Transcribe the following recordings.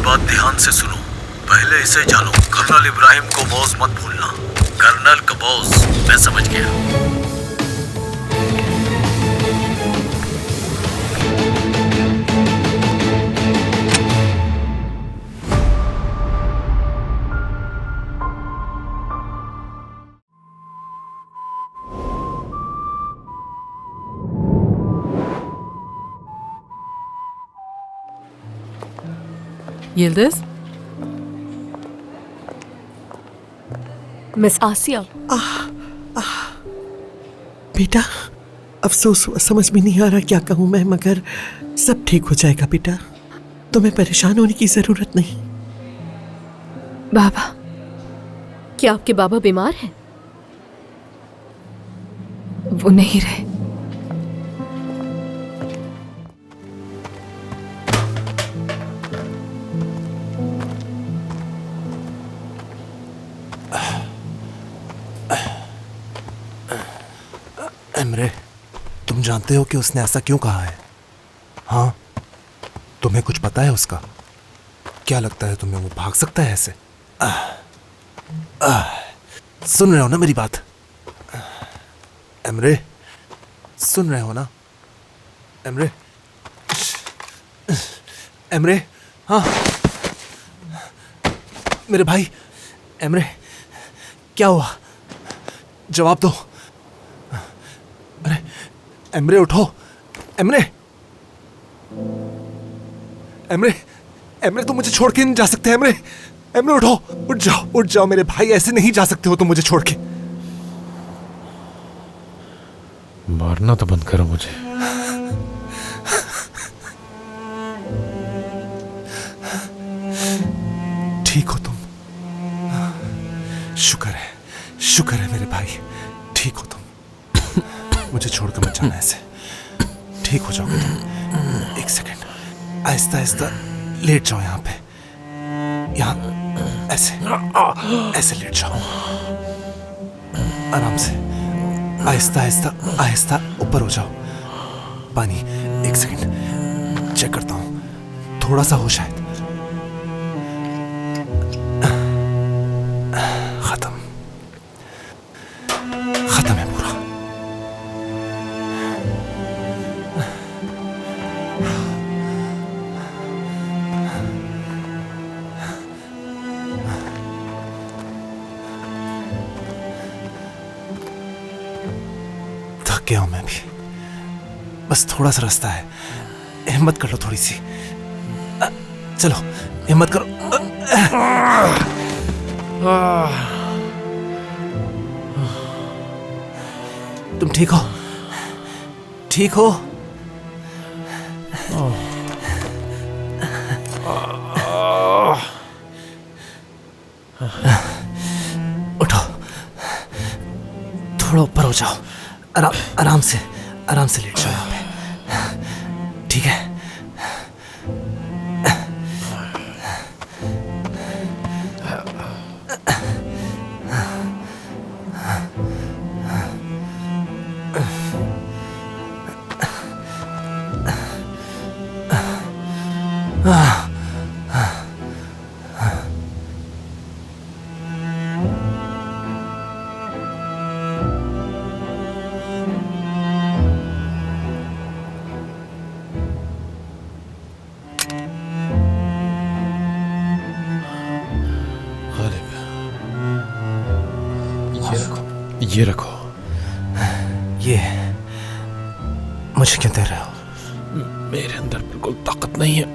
बात ध्यान से सुनो। पहले इसे जानो, कर्नल इब्राहिम को बॉस मत भूलना। कर्नल का बॉस, मैं समझ गया। Yıldız? मिस आसिया। बेटा, अफसोस हुआ, समझ में नहीं आ रहा क्या कहूँ मैं, मगर सब ठीक हो जाएगा बेटा। तुम्हें परेशान होने की जरूरत नहीं। बाबा, क्या आपके बाबा बीमार हैं? वो नहीं रहे। एमरे, तुम जानते हो कि उसने ऐसा क्यों कहा है? हाँ, तुम्हें कुछ पता है उसका? क्या लगता है तुम्हें वो भाग सकता है ऐसे? सुन रहे हो ना मेरी बात? एमरे, सुन रहे हो ना? एमरे, एमरे, हाँ मेरे भाई। एमरे, क्या हुआ? जवाब दो। अरे एमरे, उठो। एमरे, एमरे, एमरे, तुम मुझे छोड़ के नहीं जा सकते। एमरे, एमरे, उठो, उठ जाओ, उठ जाओ मेरे भाई, ऐसे नहीं जा सकते हो तुम मुझे छोड़ के। मारना तो बंद करो मुझे। ठीक हो तुम? शुक्र है मेरे भाई, ठीक हो तुम। मुझे छोड़कर मत जाना ऐसे। ठीक हो जाओगे तुम। एक सेकंड, आहिस्ता आहिस्ता लेट जाओ यहाँ पे, यहाँ ऐसे ऐसे लेट जाओ, आराम से, आहिस्ता आहिस्ता आहिस्ता ऊपर हो जाओ। पानी, एक सेकंड चेक करता हूँ, थोड़ा सा हो शायद। खत्म है पूरा। थक गया हूं मैं भी, बस थोड़ा सा रास्ता है, हिम्मत कर लो थोड़ी सी। चलो हिम्मत करो। तुम ठीक हो? ठीक हो? उठो, थोड़ा ऊपर हो जाओ, आराम से लेट जाओ यहाँ पे, ठीक है? ये रखो। ये मुझे क्यों दे रहे हो? मेरे अंदर बिल्कुल ताकत नहीं है,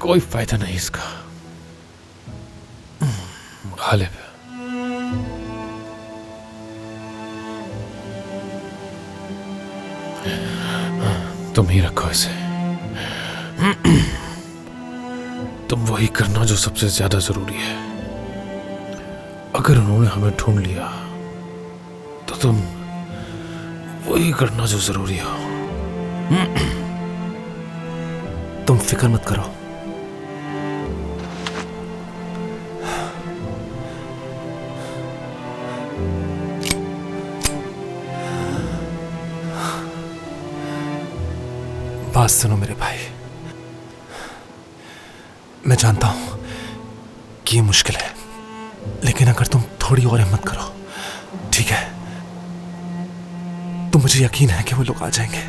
कोई फायदा नहीं इसका। गालिब, तुम ही रखो इसे। तुम वही करना जो सबसे ज्यादा जरूरी है। अगर उन्होंने हमें ढूंढ लिया तो तुम वही करना जो जरूरी हो। तुम फिक्र मत करो, बात सुनो मेरे भाई। मैं जानता हूं कि ये मुश्किल है, लेकिन अगर तुम थोड़ी और हिम्मत करो, ठीक है, तो मुझे यकीन है कि वो लोग आ जाएंगे,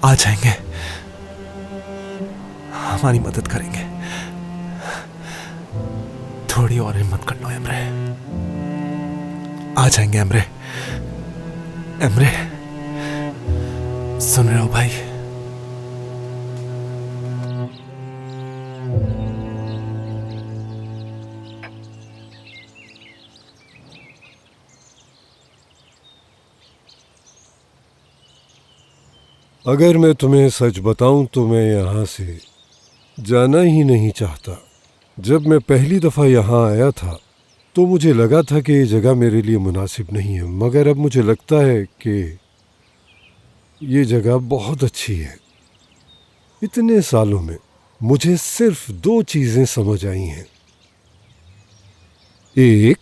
आ जाएंगे, हमारी मदद करेंगे। थोड़ी और हिम्मत कर लो एमरे, आ जाएंगे एमरे। एमरे, सुन रहे हो भाई? अगर मैं तुम्हें सच बताऊं तो मैं यहाँ से जाना ही नहीं चाहता। जब मैं पहली दफ़ा यहाँ आया था तो मुझे लगा था कि ये जगह मेरे लिए मुनासिब नहीं है, मगर अब मुझे लगता है कि ये जगह बहुत अच्छी है। इतने सालों में मुझे सिर्फ 2 चीज़ें समझ आई हैं। एक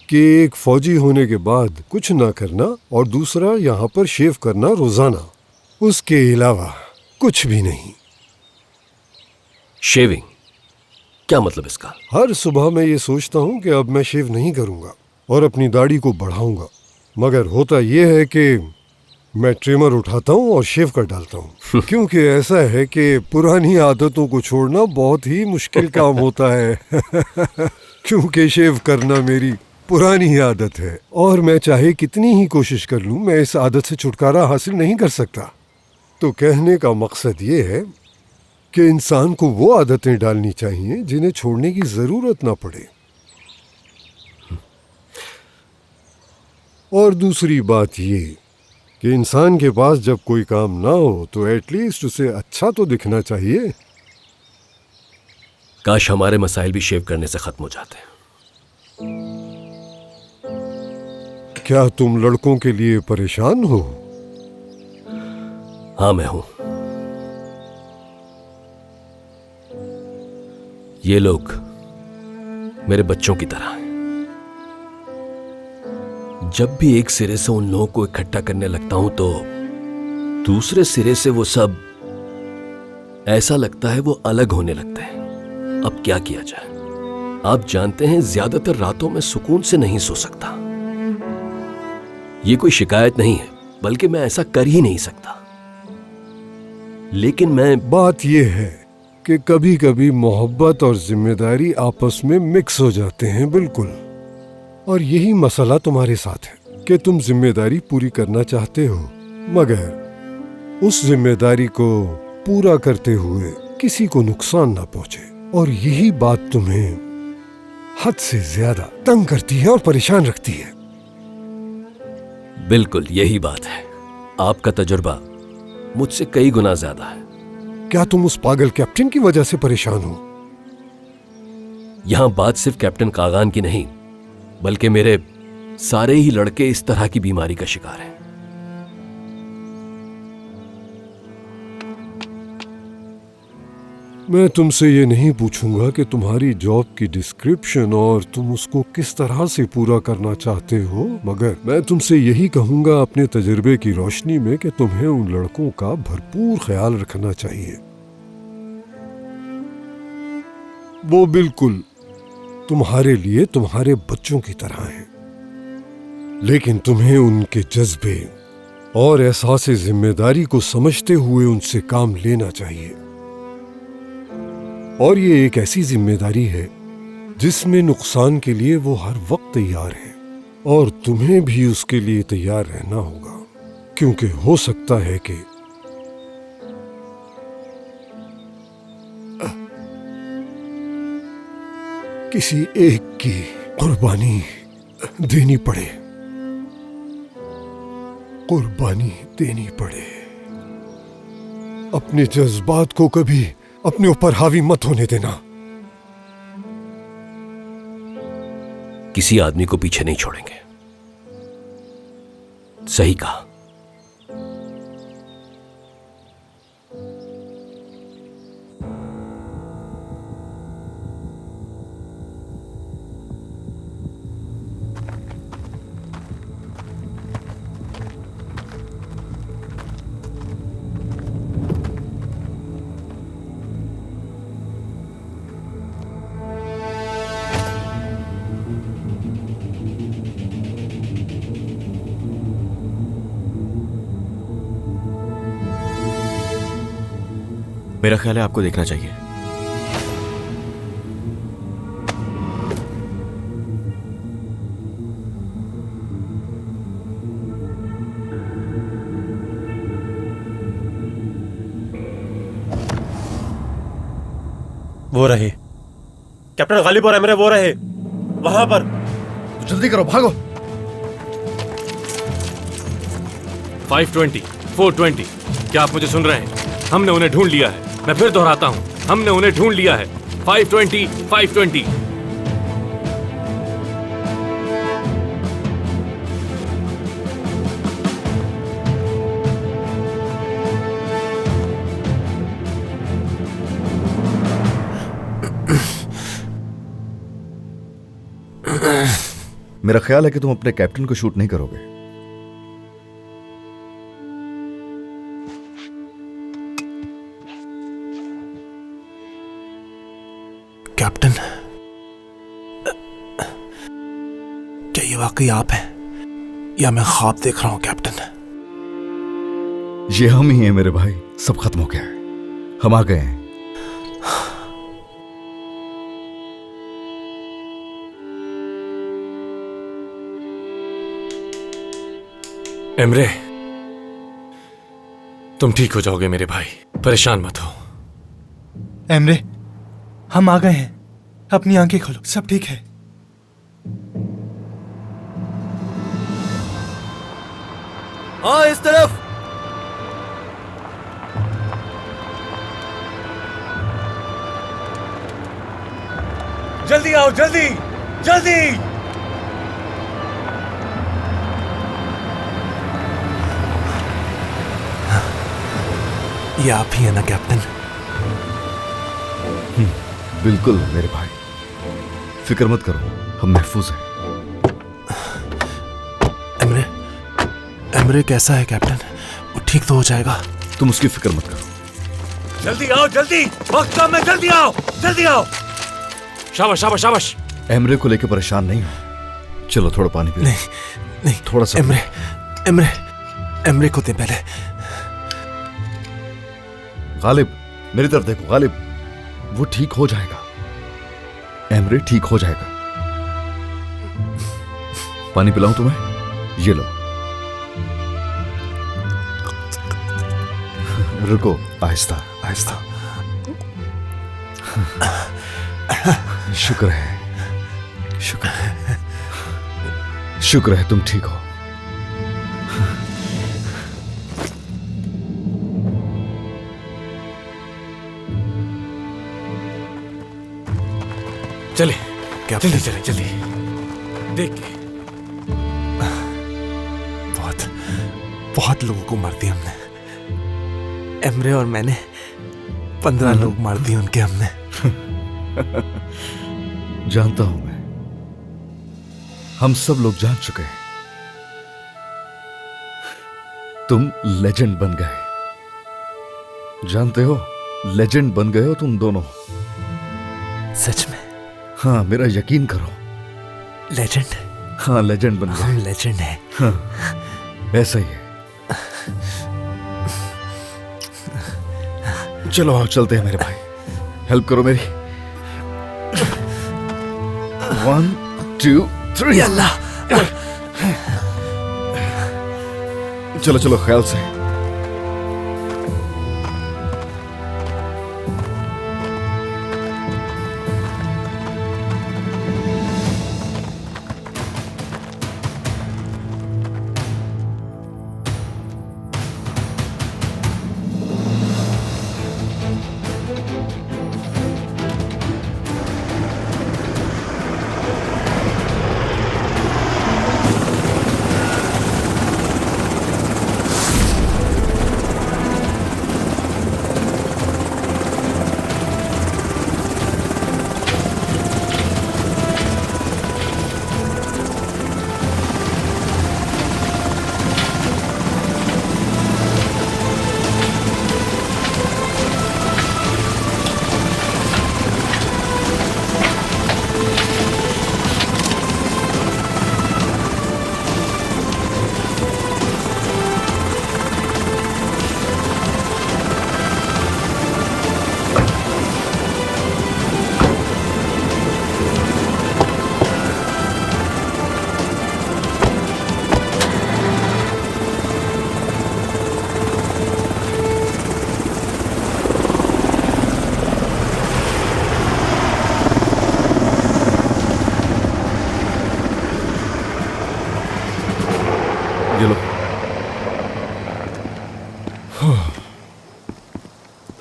कि एक फौजी होने के बाद कुछ ना करना, और दूसरा यहाँ पर शेव करना रोजाना, उसके अलावा कुछ भी नहीं। शेविंग, क्या मतलब इसका? हर सुबह मैं ये सोचता हूँ कि अब मैं शेव नहीं करूँगा और अपनी दाढ़ी को बढ़ाऊंगा, मगर होता यह है कि मैं ट्रिमर उठाता हूँ और शेव कर डालता हूँ क्योंकि ऐसा है कि पुरानी आदतों को छोड़ना बहुत ही मुश्किल काम होता है क्योंकि शेव करना मेरी पुरानी आदत है और मैं चाहे कितनी ही कोशिश कर लूं, मैं इस आदत से छुटकारा हासिल नहीं कर सकता। तो कहने का मकसद ये है कि इंसान को वो आदतें डालनी चाहिए जिन्हें छोड़ने की ज़रूरत ना पड़े। और दूसरी बात ये कि इंसान के पास जब कोई काम ना हो तो एटलीस्ट उसे अच्छा तो दिखना चाहिए। काश हमारे मसाइल भी शेव करने से खत्म हो जाते। क्या तुम लड़कों के लिए परेशान हो? हाँ, मैं हूं। ये लोग मेरे बच्चों की तरह हैं। जब भी एक सिरे से उन लोगों को इकट्ठा करने लगता हूं तो दूसरे सिरे से वो सब ऐसा लगता है वो अलग होने लगते हैं। अब क्या किया जाए? आप जानते हैं, ज्यादातर रातों में सुकून से नहीं सो सकता। ये कोई शिकायत नहीं है, बल्कि मैं ऐसा कर ही नहीं सकता। लेकिन बात यह है कि कभी कभी मोहब्बत और जिम्मेदारी आपस में मिक्स हो जाते हैं, बिल्कुल। और यही मसला तुम्हारे साथ है कि तुम जिम्मेदारी पूरी करना चाहते हो, मगर उस जिम्मेदारी को पूरा करते हुए किसी को नुकसान ना पहुंचे। और यही बात तुम्हें हद से ज्यादा तंग करती है और परेशान रखती है। बिल्कुल यही बात है। आपका तजुर्बा मुझसे कई गुना ज्यादा है। क्या तुम उस पागल कैप्टन की वजह से परेशान हो? यहां बात सिर्फ कैप्टन कागान की नहीं, बल्कि मेरे सारे ही लड़के इस तरह की बीमारी का शिकार हैं। मैं तुमसे ये नहीं पूछूंगा कि तुम्हारी जॉब की डिस्क्रिप्शन और तुम उसको किस तरह से पूरा करना चाहते हो, मगर मैं तुमसे यही कहूंगा अपने तजुर्बे की रोशनी में कि तुम्हें उन लड़कों का भरपूर ख्याल रखना चाहिए। वो बिल्कुल तुम्हारे लिए तुम्हारे बच्चों की तरह हैं, लेकिन तुम्हें उनके जज्बे और एहसास जिम्मेदारी को समझते हुए उनसे काम लेना चाहिए। और ये एक ऐसी जिम्मेदारी है जिसमें नुकसान के लिए वो हर वक्त तैयार है, और तुम्हें भी उसके लिए तैयार रहना होगा, क्योंकि हो सकता है कि किसी एक की कुर्बानी देनी पड़े, कुर्बानी देनी पड़े। अपने जज्बात को कभी अपने ऊपर हावी मत होने देना। किसी आदमी को पीछे नहीं छोड़ेंगे। सही कहा। मेरा ख्याल है आपको देखना चाहिए। वो रहे कैप्टन गालिब और एमरे, वो रहे वहां पर। जल्दी करो, भागो। 520, 420, क्या आप मुझे सुन रहे हैं? हमने उन्हें ढूंढ लिया है। मैं फिर दोहराता हूं, हमने उन्हें ढूंढ लिया है। 520, 520। मेरा ख्याल है कि तुम अपने कैप्टन को शूट नहीं करोगे। कैप्टन, क्या ये वाकई आप हैं या मैं ख्वाब देख रहा हूं कैप्टन? ये हम ही हैं मेरे भाई, सब खत्म हो गया है, हम आ गए हैं। एमरे, तुम ठीक हो जाओगे मेरे भाई, परेशान मत हो। एमरे, हम आ गए हैं, अपनी आंखें खोलो, सब ठीक है। हाँ, इस तरफ। जल्दी आओ, जल्दी जल्दी। ये आप ही है ना कैप्टन? बिल्कुल मेरे भाई, फिक्र मत करो, हम महफूज हैं। एमरे, एमरे कैसा है कैप्टन? वो ठीक तो हो जाएगा? तुम उसकी फिक्र मत करो। जल्दी आओ, जल्दी, वक्त कम है, जल्दी आओ, जल्दी आओ। शाबाश शाबाश शाबाश। एमरे को लेकर परेशान नहीं हो, चलो थोड़ा पानी पी लो। नहीं, थोड़ा सा। एमरे, एमरे, एमरे को दे पहले। गालिब, मेरी तरफ देखो गालिब, वो ठीक हो जाएगा। एमरे ठीक हो जाएगा। पानी पिलाऊं तुम्हें? ये लो। रुको, आहिस्ता आहिस्ता। शुक्र है, शुक्र है, शुक्र है तुम ठीक हो। चले, कैप्टन, जल्दी चले, जल्दी देख के। बहुत बहुत लोगों को मार दिया हमने। एमरे और मैंने 15 लोग मार दिए उनके हमने। जानता हूं मैं, हम सब लोग जान चुके हैं। तुम लेजेंड बन गए, जानते हो, लेजेंड बन गए हो तुम दोनों। सच में? हाँ, मेरा यकीन करो। लेजेंड? हाँ, लेजेंड बन गए। हम लेजेंड है। हाँ, ऐसा ही है। चलो आओ, चलते हैं मेरे भाई, हेल्प करो मेरी। 1 2 3। अल्लाह। चलो चलो, ख्याल से।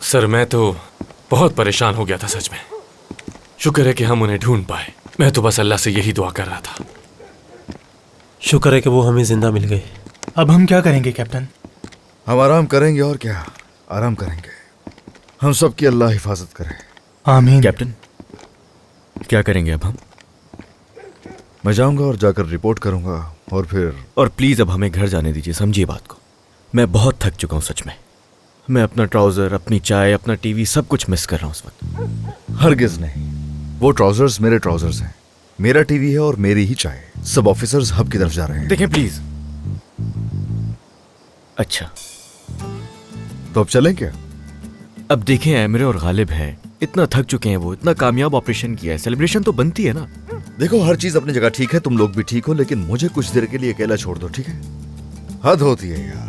सर मैं तो बहुत परेशान हो गया था सच में। शुक्र है कि हम उन्हें ढूंढ पाए। मैं तो बस अल्लाह से यही दुआ कर रहा था। शुक्र है कि वो हमें जिंदा मिल गए। अब हम क्या करेंगे कैप्टन? हम आराम करेंगे और क्या, आराम करेंगे। हम सब की अल्लाह हिफाजत करे। आमीन। कैप्टन क्या करेंगे अब हम? मैं जाऊंगा और जाकर रिपोर्ट करूंगा और फिर। और प्लीज अब हमें घर जाने दीजिए, समझिए बात को। मैं बहुत थक चुका हूं सच में। मैं अपना ट्राउजर, अपनी चाय, अपना टीवी सब कुछ मिस कर रहा हूं इस वक्त। हरगिज नहीं, वो ट्राउजर्स मेरे ट्राउजर्स हैं, मेरा टीवी है और मेरी ही चाय। सब ऑफिसर्स हब की तरफ जा रहे हैं। देखें प्लीज। अच्छा तो अब चलें क्या? अब देखें, एमरे और गालिब हैं, इतना थक चुके हैं वो, इतना कामयाब ऑपरेशन किया है, सेलिब्रेशन तो बनती है ना। देखो हर चीज अपनी जगह ठीक है, तुम लोग भी ठीक हो, लेकिन मुझे कुछ देर के लिए अकेला छोड़ दो, ठीक है? हद होती है यार।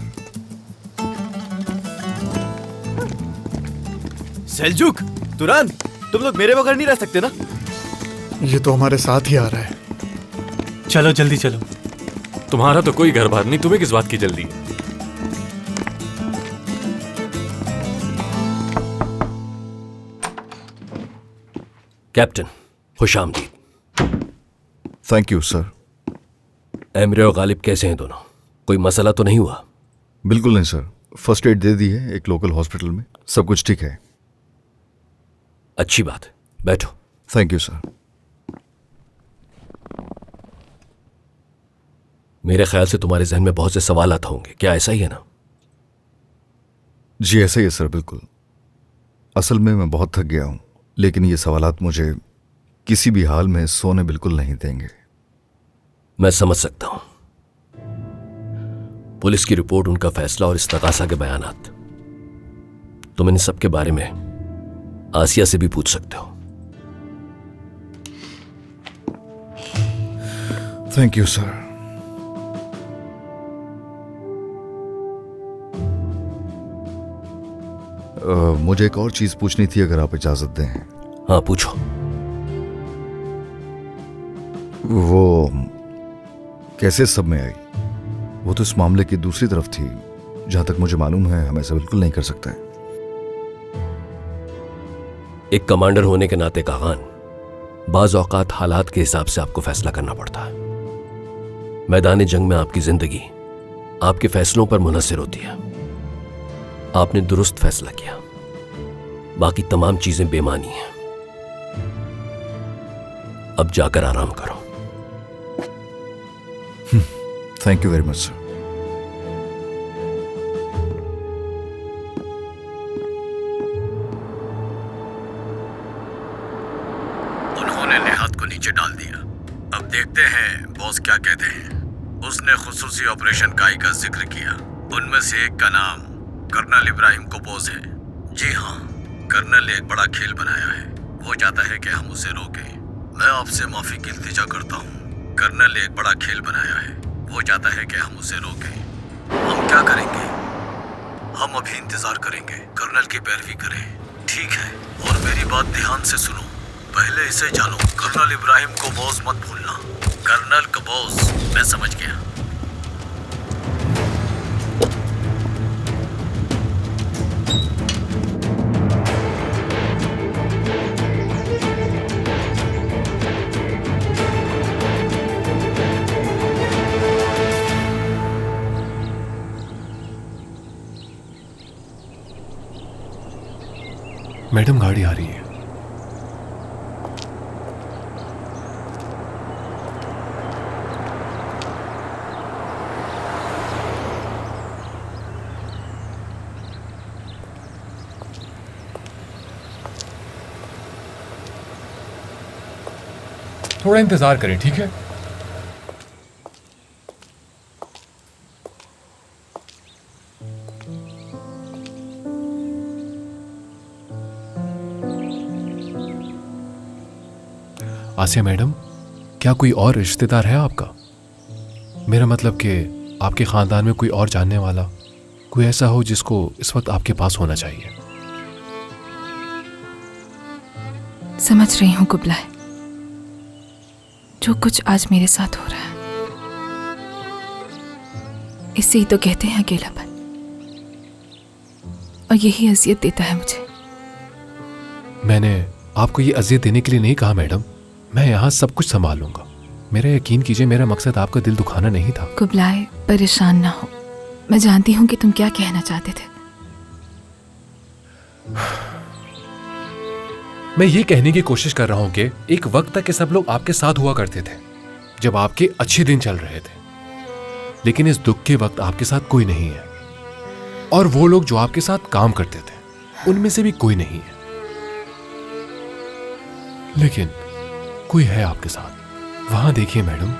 सेल्जुक, तुरान, तुम लोग मेरे बगैर नहीं रह सकते ना? ये तो हमारे साथ ही आ रहा है। चलो जल्दी चलो। तुम्हारा तो कोई घर बार नहीं, तुम्हें किस बात की जल्दी है? कैप्टन खुशामदीद। Thank you sir. एमरे और गालिब कैसे हैं दोनों? कोई मसला तो नहीं हुआ? बिल्कुल नहीं सर, फर्स्ट एड दे दी है एक लोकल हॉस्पिटल में, सब कुछ ठीक है। अच्छी बात है, बैठो। Thank you sir. मेरे ख्याल से तुम्हारे जहन में बहुत से सवाल होंगे, क्या ऐसा ही है ना? जी ऐसा ही है सर, बिल्कुल। असल में मैं बहुत थक गया हूं, लेकिन ये सवालात मुझे किसी भी हाल में सोने बिल्कुल नहीं देंगे। मैं समझ सकता हूं। पुलिस की रिपोर्ट, उनका फैसला और इस्तगासा के बयानात, तुम इन सब के बारे में आसिया से भी पूछ सकते हो। Thank you sir. मुझे एक और चीज पूछनी थी, अगर आप इजाजत दें। हाँ पूछो। वो कैसे सब में आई? वो तो इस मामले की दूसरी तरफ थी। जहां तक मुझे मालूम है हम ऐसा बिल्कुल नहीं कर सकते। एक कमांडर होने के नाते कागान, बाज औकात हालात के हिसाब से आपको फैसला करना पड़ता है। मैदान जंग में आपकी जिंदगी आपके फैसलों पर मुनहसर होती है। आपने दुरुस्त फैसला किया, बाकी तमाम चीजें बेमानी हैं। अब जाकर आराम करो। Thank you very much sir. उन्होंने नेहात को नीचे डाल दिया। अब देखते हैं बॉस क्या कहते हैं। उसने खुसूसी ऑपरेशन काई का जिक्र किया। उनमें से एक का नाम कर्नल इब्राहिम कोबोज है। जी हाँ, कर्नल ने एक बड़ा खेल बनाया है। वो चाहता है कि हम उसे रोकें। मैं आपसे माफी की इल्तिजा करता हूँ। कर्नल ने एक बड़ा खेल बनाया है। वो चाहता है कि हम उसे रोकें। हम क्या करेंगे? हम अभी इंतजार करेंगे, कर्नल की पैरवी करें, ठीक है? और मेरी बात ध्यान से सुनो, पहले इसे जानो, कर्नल इब्राहिम कोबोज मत भूलना। कर्नल कोबोज, मैं समझ गया। मैडम गाड़ी आ रही है। थोड़ा इंतजार करें, ठीक है? आसिया मैडम, क्या कोई और रिश्तेदार है आपका? मेरा मतलब कि आपके खानदान में कोई और जानने वाला, कोई ऐसा हो जिसको इस वक्त आपके पास होना चाहिए। समझ रही हूँ कुबलाए, जो कुछ आज मेरे साथ हो रहा है, इसे ही तो कहते हैं अकेलापन, और यही अजियत देता है मुझे। मैंने आपको ये अजियत देने के लिए नहीं कहा मैडम। मैं यहाँ सब कुछ संभाल लूंगा। मेरा यकीन कीजिए, मेरा मकसद आपका दिल दुखाना नहीं था। कुबलाए, परेशान ना हो। मैं जानती हूँ कि तुम क्या कहना चाहते थे। मैं ये कहने की कोशिश कर रहा हूँ कि एक वक्त तक ये सब लोग आपके साथ हुआ करते थे, जब आपके अच्छे दिन चल रहे थे। लेकिन इस दुख के वक्त आपके साथ कोई नहीं है, और वो लोग जो आपके साथ काम करते थे उनमें से भी कोई नहीं है। लेकिन कोई है आपके साथ। वहां देखिए मैडम।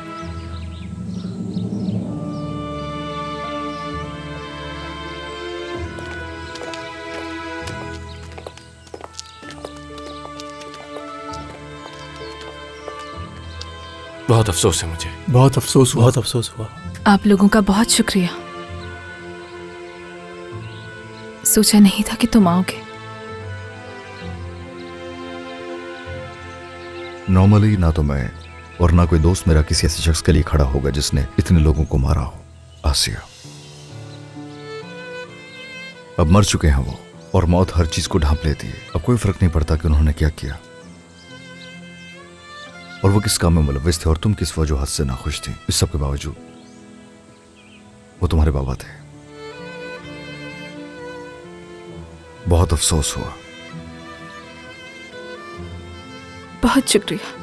बहुत अफसोस है मुझे। बहुत अफसोस हुआ। बहुत अफसोस हुआ। आप लोगों का बहुत शुक्रिया। सोचा नहीं था कि तुम आओगे। नॉर्मली ना तो मैं और ना कोई दोस्त मेरा किसी ऐसे शख्स के लिए खड़ा होगा जिसने इतने लोगों को मारा हो। आसिया, अब मर चुके हैं वो, और मौत हर चीज को ढांप लेती है। अब कोई फर्क नहीं पड़ता कि उन्होंने क्या किया और वो किस काम में मुलव्विस थे और तुम किस वजूहत से नाखुश थी। इस सब के बावजूद वो तुम्हारे बाबा थे। बहुत अफसोस हुआ। बहुत शुक्रिया।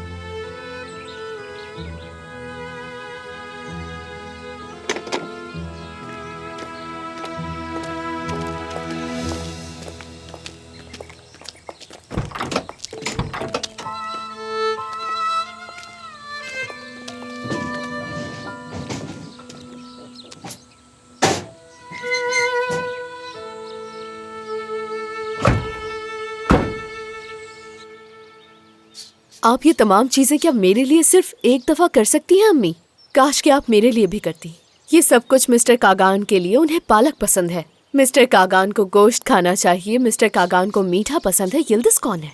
आप ये तमाम चीजें क्या मेरे लिए सिर्फ एक दफा कर सकती हैं अम्मी? काश कि आप मेरे लिए भी करती। ये सब कुछ मिस्टर कागान के लिए। उन्हें पालक पसंद है, मिस्टर कागान को गोश्त खाना चाहिए, मिस्टर कागान को मीठा पसंद है। यिल्दिज कौन है?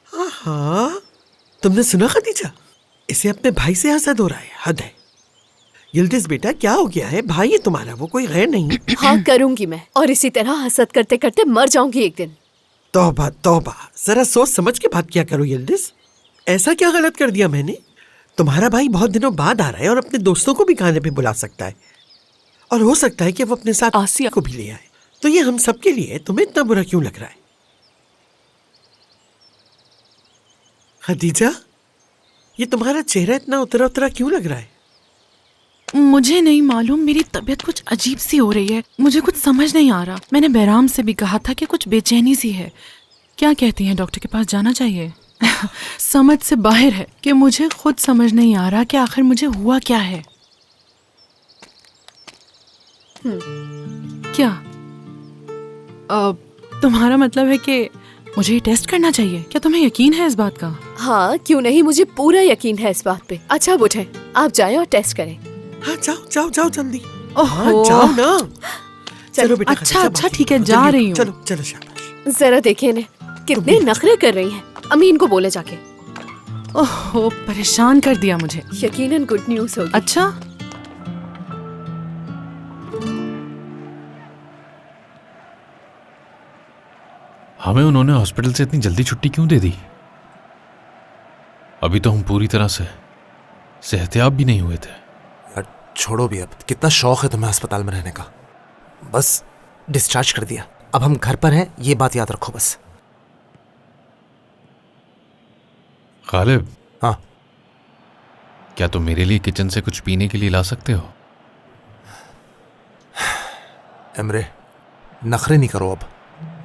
हाँ, तुमने सुना खदीजा? इसे अपने भाई से हसद हो रहा है। हद है। यिल्दिज बेटा, क्या हो गया है? भाई है तुम्हारा, वो कोई गैर नहीं। हाँ करूंगी मैं, और इसी तरह हसद करते करते मर जाऊंगी एक दिन। तौबा तौबा, जरा सोच समझ के बात किया करो यिल्दिज। ऐसा क्या गलत कर दिया मैंने? तुम्हारा भाई बहुत दिनों बाद आ रहा है और अपने दोस्तों को भी खाने पे बुला सकता है, और हो सकता है कि वो अपने साथ आसिया को भी ले आए। तो ये हम सब के लिए तुम्हें इतना बुरा क्यों लग रहा है? खदीजा, ये तुम्हारा चेहरा इतना उतरा उतरा क्यों लग रहा है? मुझे नहीं मालूम, मेरी तबीयत कुछ अजीब सी हो रही है। मुझे कुछ समझ नहीं आ रहा। मैंने बैराम से भी कहा था कि कुछ बेचैनी सी है। क्या कहती हैं, डॉक्टर के पास जाना चाहिए? समझ से बाहर है कि मुझे खुद समझ नहीं आ रहा कि आखिर मुझे हुआ क्या है। क्या तुम्हारा मतलब है कि मुझे ये टेस्ट करना चाहिए? क्या तुम्हें यकीन है इस बात का? हाँ क्यों नहीं, मुझे पूरा यकीन है इस बात पे। अच्छा उठें, आप जाएं और टेस्ट करें। हाँ जाओ जाओ जाओ जल्दी। हाँ, जाओ ना। चलो बेटा। अच्छा अच्छा ठीक है, जा रही हूँ। चलो चलो शाबाश। जरा देखिए ने कितने नखरे कर रही हैं। अमीन को बोले जाके। ओहो, परेशान कर दिया मुझे। यकीनन गुड न्यूज़ होगी। अच्छा हमें उन्होंने हॉस्पिटल से इतनी जल्दी छुट्टी क्यों दे दी? अभी तो हम पूरी तरह से सेहतयाब भी नहीं हुए थे। यार छोड़ो भी, अब कितना शौक है तुम्हें अस्पताल में रहने का। बस डिस्चार्ज कर दिया, अब हम घर पर हैं, ये बात याद रखो बस। गालिब। हाँ। क्या तुम मेरे लिए किचन से कुछ पीने के लिए ला सकते हो? एमरे, नखरे नहीं करो अब।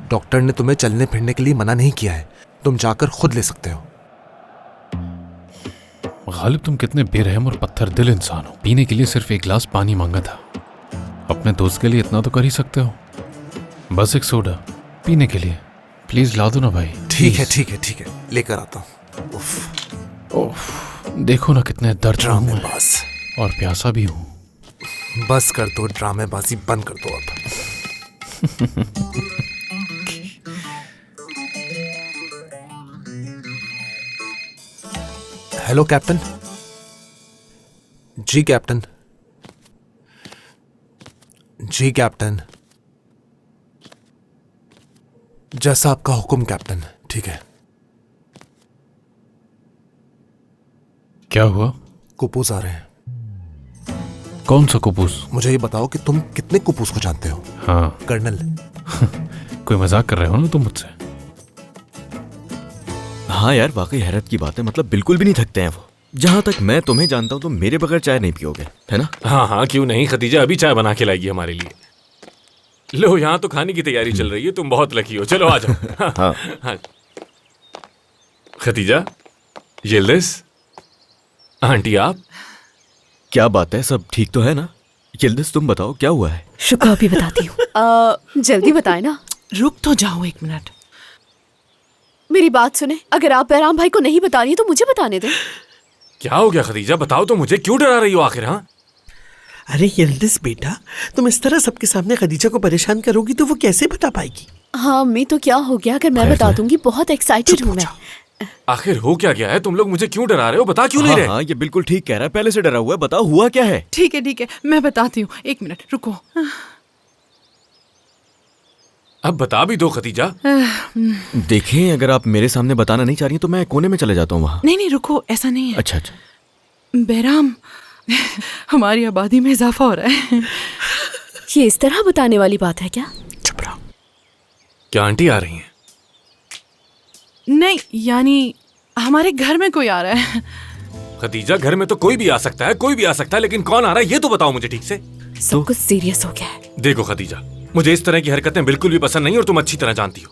डॉक्टर ने तुम्हें चलने फिरने के लिए मना नहीं किया है, तुम जाकर खुद ले सकते हो। गालिब, तुम कितने बेरहम और पत्थर दिल इंसान हो। पीने के लिए सिर्फ एक गिलास पानी मांगा था। अपने दोस्त के लिए इतना तो कर ही सकते हो। बस एक सोडा पीने के लिए प्लीज ला दो ना भाई। ठीक है ठीक है ठीक है, लेकर आता हूँ। देखो ना कितने दर्द में हूं बस, और प्यासा भी हूँ। बस कर दो, ड्रामेबाजी बंद कर दो अब। Hello captain. जी कैप्टन। जी कैप्टन, जैसा आपका हुक्म कैप्टन। ठीक है क्या हुआ? कुपूस आ रहे हैं। कौन सा कुपूस? मुझे ये बताओ कि तुम कितने कुपूस को जानते हो? हाँ कर्नल। कोई मजाक कर रहे हो ना तुम मुझसे? हाँ यार, वाकई हैरत की बात है, मतलब बिल्कुल भी नहीं थकते हैं वो। जहां तक मैं तुम्हें जानता हूं तो मेरे बगैर चाय नहीं पियोगे, है ना? हाँ हाँ, क्यों नहीं, खदीजा अभी चाय बना के लाएगी हमारे लिए। लो, यहाँ तो खाने की तैयारी चल रही है, तुम बहुत लकी हो। चलो आ जाओ। हाँ। हाँ। खदीजा, यिल्दिज, आंटी आप? क्या बात है, सब ठीक तो है ना? यिल्दिज तुम बताओ क्या हुआ है? शुक्र, अभी बताती हूँ। जल्दी बताए ना। रुक तो जाओ 1 मिनट। मेरी बात सुने, अगर आप बहराम भाई को नहीं बता रही तो मुझे बताने दें। क्या हो गया खदीजा, बताओ तो मुझे, क्यों डरा रही हो आखिर? हाँ अरे यिल्दिज बेटा, तुम इस तरह सबके सामने खदीजा को परेशान करोगी तो वो कैसे बता पाएगी? हाँ अम्मी, तो क्या हो गया अगर मैं बता दूंगी? बहुत एक्साइटेड हूँ मैं। आखिर हो क्या गया है? तुम लोग मुझे क्यों डरा रहे हो? बता क्यों नहीं रहे? हाँ, ये बिल्कुल ठीक कह रहा है, पहले से डरा हुआ है। बताओ हुआ क्या है? ठीक है, मैं बताती हूँ, 1 मिनट रुको। अब बता भी दो खदीजा। देखें, अगर आप मेरे सामने बताना नहीं चाह रही तो मैं कोने में चले जाता हूँ वहाँ। नहीं रुको, ऐसा नहीं है। अच्छा। बहराम, हमारी आबादी में इजाफा हो रहा है। ये इस तरह बताने वाली बात है क्या? चुप रहो। क्या आंटी आ रही हैं? नहीं, यानी हमारे घर में कोई आ रहा है। खदीजा, घर में तो कोई भी आ सकता है, कोई भी आ सकता है, लेकिन कौन आ रहा है ये तो बताओ मुझे ठीक से। सब कुछ सीरियस हो गया है। देखो खदीजा, मुझे इस तरह की हरकतें बिल्कुल भी पसंद नहीं, और तुम अच्छी तरह जानती हो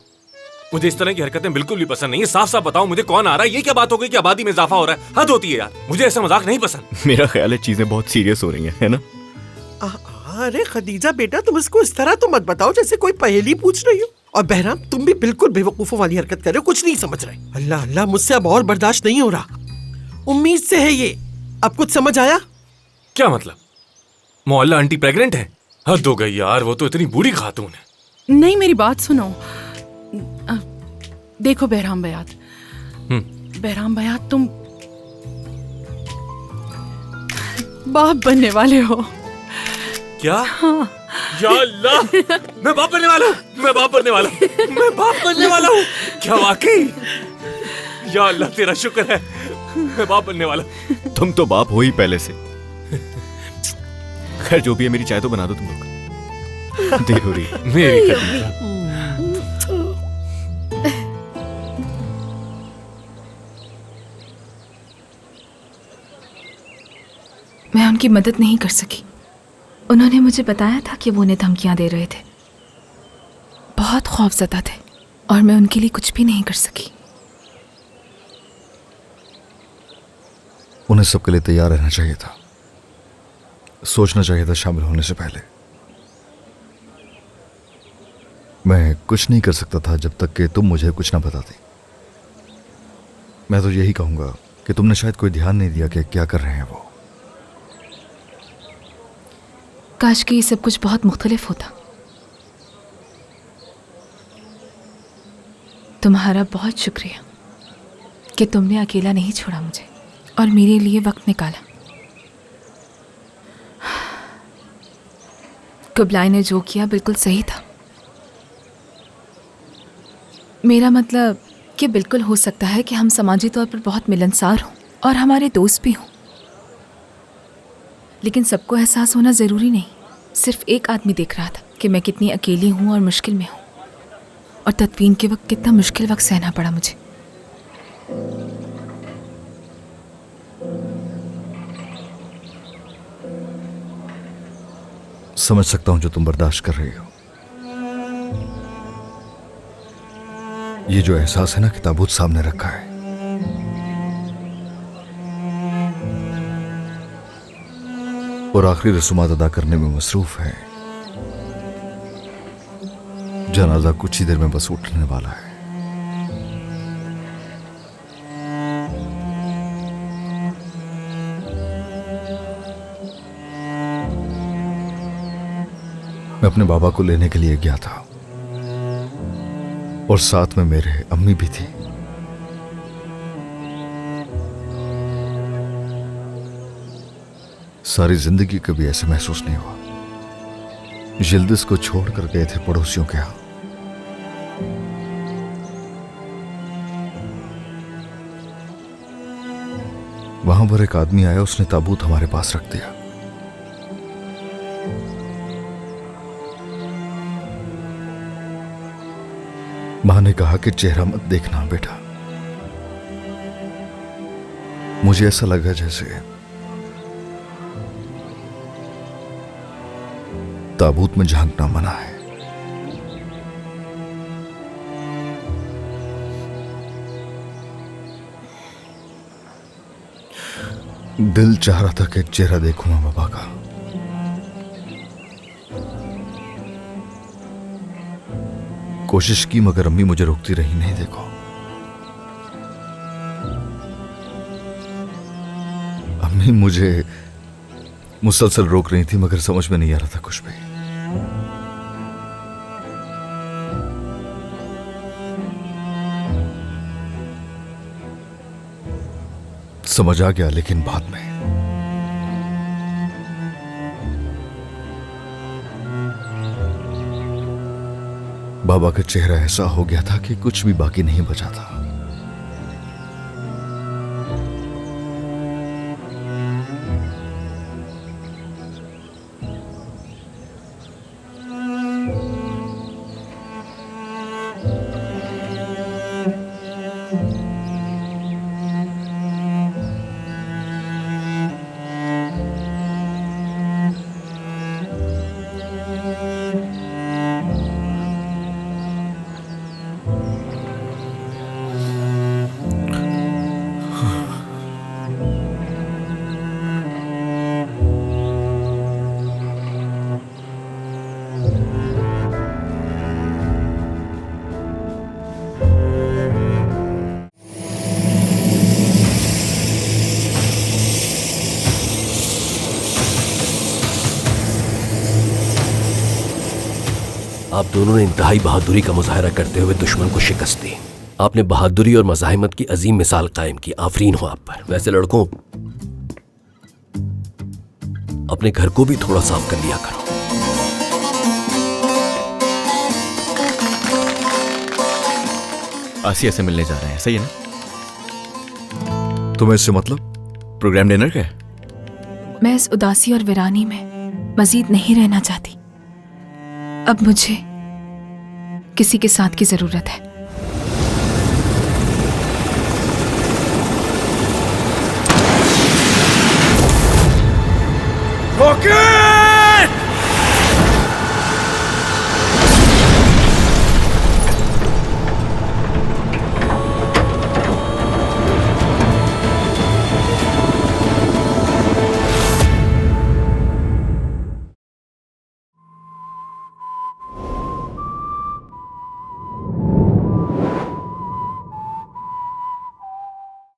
मुझे इस तरह की हरकतें बिल्कुल भी पसंद नहीं है। साफ साफ बताओ मुझे कौन आ रहा है? ये क्या बात हो गई कि आबादी में इजाफा हो रहा है? हद होती है यार, मुझे ऐसा मजाक नहीं पसंद। मेरा ख्याल है चीजें बहुत सीरियस हो रही हैं, है ना? अरे खदीजा बेटा, तुम इसको इस तरह तो मत बताओ जैसे कोई पहेली पूछ रही हो। और बहराम, तुम भी बिल्कुल बेवकूफों वाली हरकत कर रहे हो, कुछ नहीं समझ रहे। अल्लाह अल्लाह, मुझसे अब और बर्दाश्त नहीं हो रहा। उम्मीद से है ये। अब कुछ समझ आया? क्या मतलब? मोहल्ला आंटी प्रेग्नेंट है? हद हो गई यार, वो तो इतनी बूढ़ी खातून है। नहीं, मेरी बात सुनो। देखो बहराम बयात, बहराम बयात, तुम बाप बनने वाले हो। क्या? हाँ। या अल्लाह, मैं बाप बनने वाला हूँ, मैं बाप बनने वाला हूँ, मैं बाप बनने वाला हूँ। क्या वाकई? या अल्लाह तेरा शुक्र है, मैं बाप बनने वाला हूँ। तुम तो बाप हो ही पहले से। खैर जो भी है, मेरी चाय तो बना दो तुम लोग। देर हो रही है। मेरी खदीजा। मैं उनकी मदद नहीं कर सकी। उन्होंने मुझे बताया था कि वो उन्हें धमकियां दे रहे थे, बहुत खौफज़दा थे, और मैं उनके लिए कुछ भी नहीं कर सकी। उन्हें सबके लिए तैयार रहना चाहिए था, सोचना चाहिए था शामिल होने से पहले। मैं कुछ नहीं कर सकता था जब तक कि तुम मुझे कुछ ना बताती। मैं तो यही कहूंगा कि तुमने शायद कोई ध्यान नहीं दिया कि क्या कर रहे हैं वो। काश कि ये सब कुछ बहुत मुख्तलिफ होता। तुम्हारा बहुत शुक्रिया कि तुमने अकेला नहीं छोड़ा मुझे और मेरे लिए वक्त निकाला। कुबलाई ने जो किया बिल्कुल सही था। मेरा मतलब कि बिल्कुल हो सकता है कि हम समाजी तौर पर बहुत मिलनसार हों और हमारे दोस्त भी हों, लेकिन सबको एहसास होना ज़रूरी नहीं। सिर्फ एक आदमी देख रहा था कि मैं कितनी अकेली हूँ और मुश्किल में हूँ, और तदफीन के वक्त कितना मुश्किल वक्त सहना पड़ा मुझे। समझ सकता हूं जो तुम बर्दाश्त कर रही हो। ये जो एहसास है ना कि ताबूत सामने रखा है, और आखिरी रसूमात अदा करने में मसरूफ है। जनाजा कुछ ही देर में बस उठने वाला है। मैं अपने बाबा को लेने के लिए गया था, और साथ में मेरे अम्मी भी थी। सारी जिंदगी कभी ऐसे महसूस नहीं हुआ। यिल्दिज को छोड़कर गए थे पड़ोसियों के यहां। वहां पर एक आदमी आया, उसने ताबूत हमारे पास रख दिया। मां ने कहा कि चेहरा मत देखना बेटा। मुझे ऐसा लगा जैसे ताबूत में झांकना मना है। दिल चाह रहा था कि चेहरा देखूं मां बाबा का। कोशिश की मगर अम्मी मुझे रोकती रही, नहीं देखो। अम्मी मुझे मुसलसल रोक रही थी मगर समझ में नहीं आ रहा था कुछ भी। समझ आ गया लेकिन बाद में। बाबा का चेहरा ऐसा हो गया था कि कुछ भी बाकी नहीं बचा था। आप दोनों ने इंतहाई बहादुरी का मुजाहरा करते हुए दुश्मन को शिकस्त दी। आपने बहादुरी और मज़ाहिमत की अजीम मिसाल कायम की। आफरीन हो आप पर। वैसे लड़कों, अपने घर को भी थोड़ा साफ कर लिया करो। आसिया से मिलने जा रहे हैं, सही है ना? तुम्हें इससे मतलब? प्रोग्राम डिनर का है? मैं इस उदासी और वीरानी में मजीद नहीं रहना चाहती। अब मुझे किसी के साथ की जरूरत है। ओके